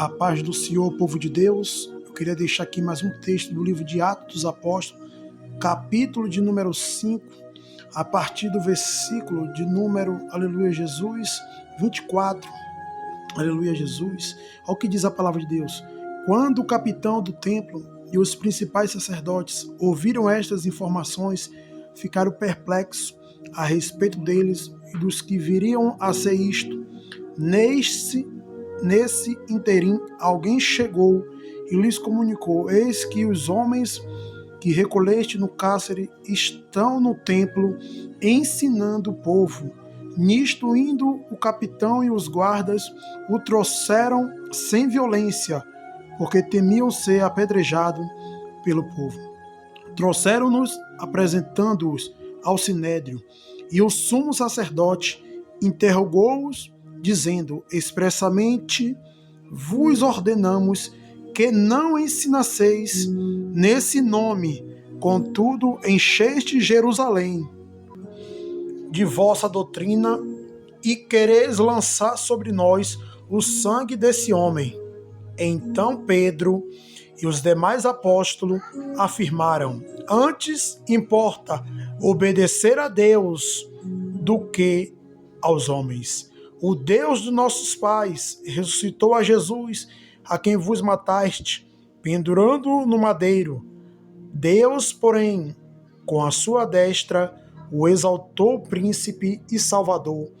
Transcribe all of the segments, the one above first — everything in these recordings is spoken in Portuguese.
A paz do Senhor, povo de Deus. Eu queria deixar aqui mais um texto do livro de Atos dos Apóstolos, capítulo de número 5, a partir do versículo de número, aleluia Jesus, 24, aleluia Jesus. Olha o que diz a palavra de Deus. Quando o capitão do templo e os principais sacerdotes ouviram estas informações, ficaram perplexos a respeito deles e dos que viriam a ser isto. Nesse interim, alguém chegou e lhes comunicou: eis que os homens que recolheste no cárcere estão no templo ensinando o povo. Nisto, indo o capitão e os guardas, o trouxeram sem violência, porque temiam ser apedrejados pelo povo. Trouxeram-nos, apresentando-os ao sinédrio, e o sumo sacerdote interrogou-os, dizendo: expressamente vos ordenamos que não ensinasseis nesse nome, contudo encheste Jerusalém de vossa doutrina e quereis lançar sobre nós o sangue desse homem. Então Pedro e os demais apóstolos afirmaram: antes importa obedecer a Deus do que aos homens. O Deus dos nossos pais ressuscitou a Jesus, a quem vos mataste, pendurando-o no madeiro. Deus, porém, com a sua destra, o exaltou príncipe e salvador,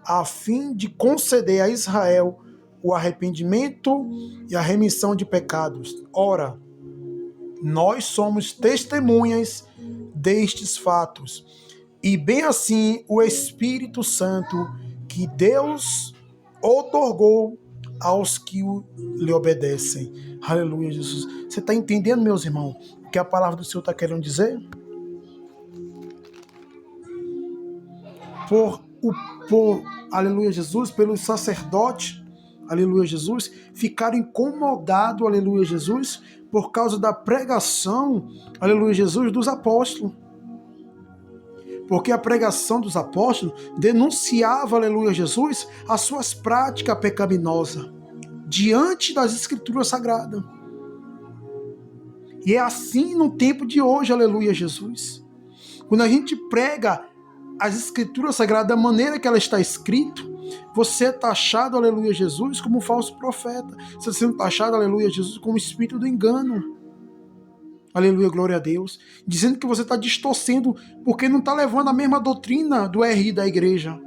a fim de conceder a Israel o arrependimento e a remissão de pecados. Ora, nós somos testemunhas destes fatos, e bem assim o Espírito Santo que Deus outorgou aos que lhe obedecem. Aleluia, Jesus. Você está entendendo, meus irmãos, o que a palavra do Senhor está querendo dizer? Aleluia, Jesus, pelos sacerdotes, aleluia, Jesus, ficaram incomodados, aleluia, Jesus, por causa da pregação, aleluia, Jesus, dos apóstolos. Porque a pregação dos apóstolos denunciava, aleluia, Jesus, as suas práticas pecaminosas diante das escrituras sagradas. E é assim no tempo de hoje, aleluia, Jesus. Quando a gente prega as escrituras sagradas da maneira que ela está escrita, você é taxado, aleluia, Jesus, como um falso profeta. Você está sendo taxado, aleluia, Jesus, como espírito do engano. Aleluia, glória a Deus. Dizendo que você está distorcendo porque não está levando a mesma doutrina do RI da igreja.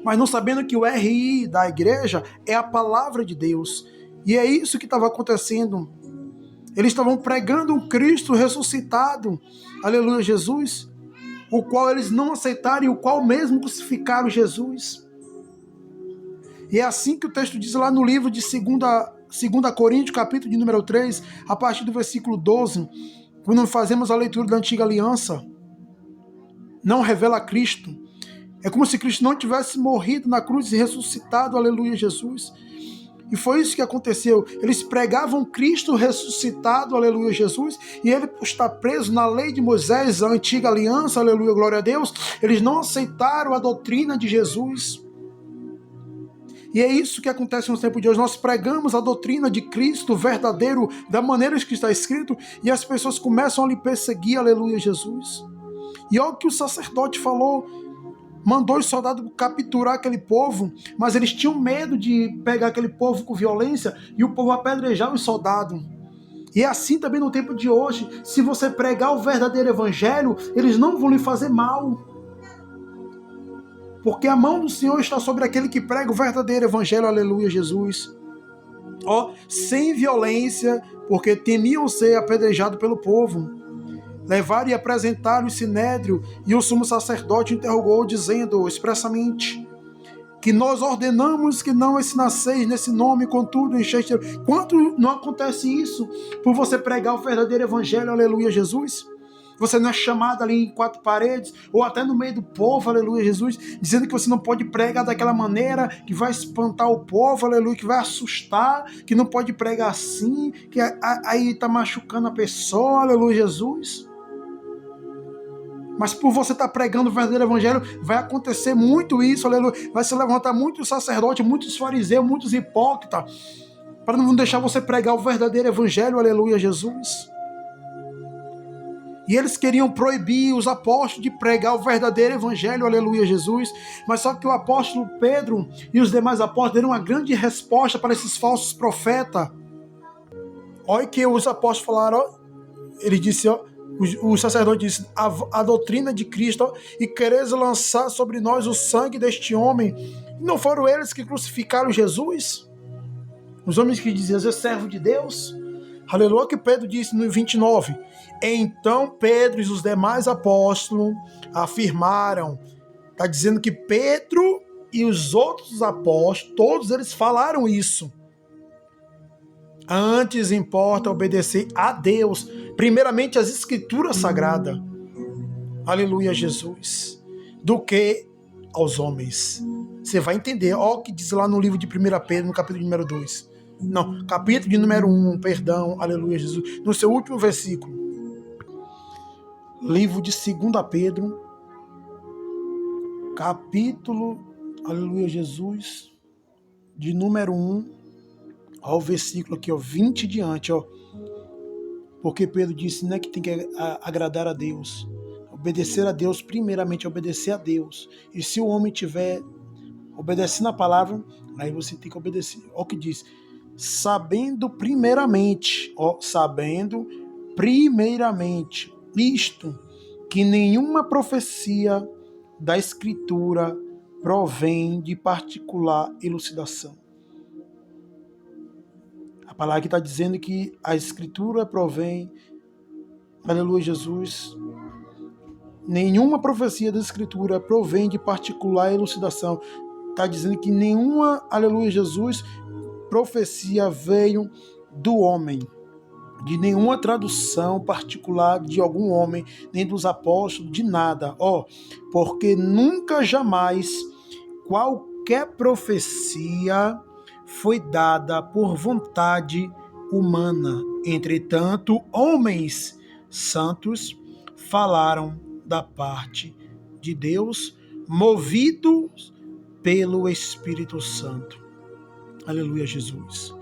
Mas não sabendo que o RI da igreja é a palavra de Deus. E é isso que estava acontecendo. Eles estavam pregando um Cristo ressuscitado. Aleluia, Jesus. O qual eles não aceitaram e o qual mesmo crucificaram Jesus. E é assim que o texto diz lá no livro de 2 Coríntios, capítulo de número 3, a partir do versículo 12, quando fazemos a leitura da antiga aliança, não revela Cristo. É como se Cristo não tivesse morrido na cruz e ressuscitado, aleluia, Jesus. E foi isso que aconteceu. Eles pregavam Cristo ressuscitado, aleluia, Jesus, e ele, por estar preso na lei de Moisés, a antiga aliança, aleluia, glória a Deus, eles não aceitaram a doutrina de Jesus. E é isso que acontece no tempo de hoje. Nós pregamos a doutrina de Cristo verdadeiro, da maneira que está escrito, e as pessoas começam a lhe perseguir, aleluia, Jesus. E olha o que o sacerdote falou, mandou os soldados capturar aquele povo, mas eles tinham medo de pegar aquele povo com violência e o povo apedrejar os soldados. E é assim também no tempo de hoje. Se você pregar o verdadeiro evangelho, eles não vão lhe fazer mal. Porque a mão do Senhor está sobre aquele que prega o verdadeiro evangelho, aleluia, Jesus. Sem violência, porque temiam ser apedrejados pelo povo. Levaram e apresentaram o sinédrio, e o sumo sacerdote interrogou, dizendo expressamente que nós ordenamos que não ensinasseis nesse nome, contudo encheste. Quanto não acontece isso por você pregar o verdadeiro evangelho, aleluia, Jesus? Você não é chamado ali em quatro paredes, ou até no meio do povo, aleluia, Jesus, dizendo que você não pode pregar daquela maneira que vai espantar o povo, aleluia, que vai assustar, que não pode pregar assim, que aí está machucando a pessoa, aleluia, Jesus. Mas por você estar pregando o verdadeiro evangelho, vai acontecer muito isso, aleluia. Vai se levantar muitos sacerdotes, muitos fariseus, muitos hipócritas, para não deixar você pregar o verdadeiro evangelho, aleluia, Jesus. E eles queriam proibir os apóstolos de pregar o verdadeiro evangelho, aleluia, Jesus. Mas só que o apóstolo Pedro e os demais apóstolos deram uma grande resposta para esses falsos profetas. Olha que os apóstolos falaram, ó, ele disse, ó, o sacerdote disse, a doutrina de Cristo, ó, e quereis lançar sobre nós o sangue deste homem. Não foram eles que crucificaram Jesus? Os homens que diziam, é servo de Deus? Aleluia, que Pedro disse no 29. Então Pedro e os demais apóstolos afirmaram. Está dizendo que Pedro e os outros apóstolos, todos eles falaram isso. Antes importa obedecer a Deus, primeiramente as escrituras sagradas. Aleluia, Jesus. Do que aos homens. Você vai entender. Olha o que diz lá no livro de 1 Pedro, no capítulo número 2. Não, capítulo de número 1, perdão, aleluia, Jesus. No seu último versículo. Livro de 2 Pedro, capítulo, aleluia, Jesus, de número 1, ao versículo aqui, ó, 20 diante, ó. Porque Pedro disse, né, que tem que agradar a Deus. Obedecer a Deus, primeiramente obedecer a Deus. E se o homem tiver obedecendo a palavra, aí você tem que obedecer. Olha o que diz. Sabendo primeiramente isto, que nenhuma profecia da Escritura provém de particular elucidação. A palavra que está dizendo que a Escritura provém, aleluia, Jesus, nenhuma profecia da Escritura provém de particular elucidação. Está dizendo que nenhuma, aleluia, Jesus, profecia veio do homem, de nenhuma tradução particular de algum homem, nem dos apóstolos, de nada. Porque nunca jamais qualquer profecia foi dada por vontade humana. Entretanto, homens santos falaram da parte de Deus, movidos pelo Espírito Santo. Aleluia, Jesus.